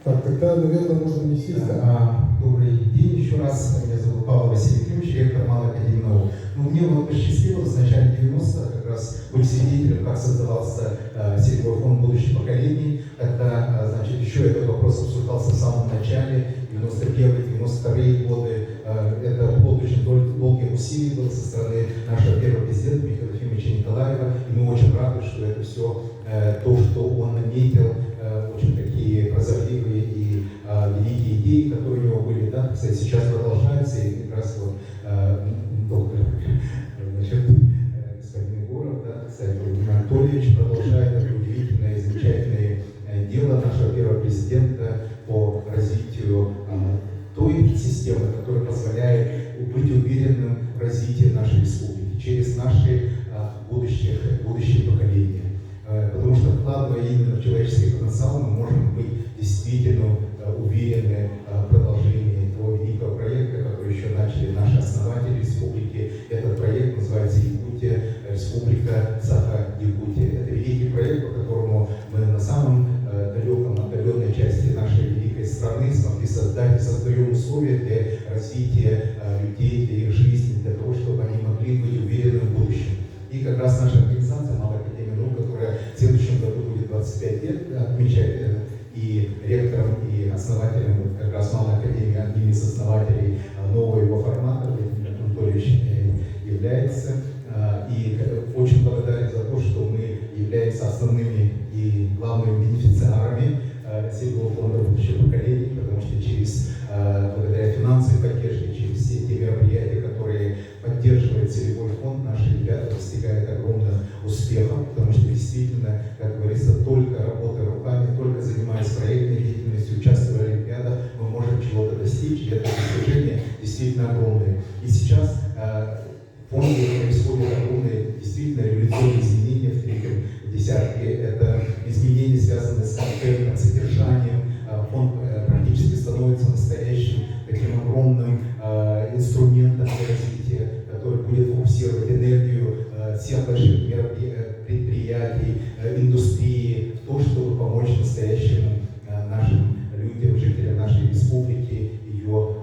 Так, тогда, наверное, можно внести. Добрый день еще раз. Меня зовут Павел Василий Климович, ректор Малой Академии наук. Мне посчастливилось в начале 90-х как раз быть свидетелем, как создавался Селевой фонд будущих поколений. Когда, значит, еще этот вопрос обсуждался в самом начале, 91-92 годы. Это плод очень долгих усилий было со стороны нашего первого президента Михаила Ефимовича Николаева. И мы очень рады, что это все то, что он наметил, очень такие прозорливые и великие идеи, которые у него были, да, кстати, сейчас продолжаются, и как раз вот доктор, значит, господин Егоров, да, кстати, Владимир Анатольевич продолжает это удивительное и замечательное дело нашего первого президента по развитию той системы, которая позволяет быть уверенным в развитии нашей республики через наши будущие поколения. Потому что, вкладывая именно в человеческий потенциал, мы можем быть действительно уверены в продолжении того великого проекта, который еще начали наши основатели республики. Этот проект называется Якутия, Республика Саха-Якутия. Это великий проект, по которому мы на самом отдаленной части нашей великой страны смогли создать и создаем условия для развития людей, для их жизни, для того, чтобы они могли быть уверены в будущем. И как раз наша организация Малая Академия наук, которая в следующем году будет 25 лет отмечать, и ректором, и основателем как раз Малой Академии, одним из основателей нового его формата, Владимир Анатольевич является. И очень благодарен за то, что мы являемся основными и главными бенефициарами Селевого фонда будущих поколений, потому что благодаря финансовой поддержке, через все те мероприятия, которые поддерживает Селевой фонд, наши ребята достигают огромных успехов, потому что действительно, как говорится, только работая руками, только занимаясь проектной деятельностью, участвуя в олимпиадах, мы можем чего-то достичь, и это достижение действительно огромное. И сейчас в фонде происходят огромные, действительно революционные изменения в третьем десятке. Это изменения, связанные с контентом, содержанием. Фонд практически становится настоящим таким огромным инструментом для развития, который будет фокусировать энергию всех больших предприятий, индустрии в то, чтобы помочь настоящему нашим людям, жителям нашей республики, ее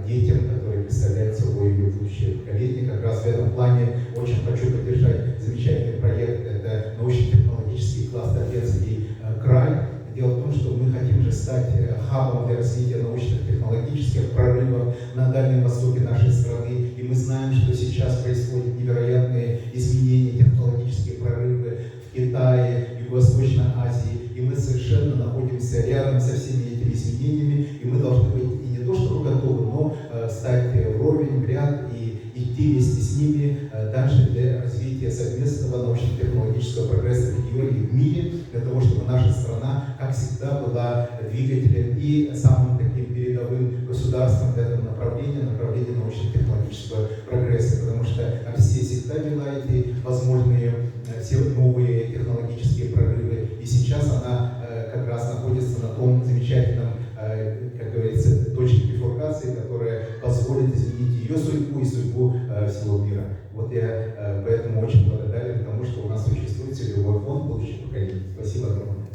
детям, которые представляют собой ее будущее поколение. Как раз в этом плане очень хочу поддержать замечательный проект. Это научно-технологический кластер «Детский край». Дело в том, что мы хотим же стать хабом для развития научных технологических прорывов на Дальнем Востоке нашей страны. И мы знаем, что сейчас происходят невероятные изменения, технологические прорывы в Китае, Юго-Восточной Азии. И мы совершенно находимся рядом со всеми этими изменениями. И мы должны быть и не то чтобы готовы, но стать вровень, в ряд и идти вместе с ними дальше для развития совместного научно-технологического прогресса в регионе и в мире, для того, чтобы наша страна, как всегда, была двигателем и самым таким передовым государством в этом направлении научно-технологического прогресса, потому что все всегда дела эти возможные, все новые технологические прорывы, и сейчас она как раз находится на том замечательном, как говорится, точке бифуркации, которая позволит изменить ее судьбу и судьбу всего мира. Вот я поэтому очень благодарен тому, что у нас существует Селевой фонд будущих поколений. Спасибо огромное.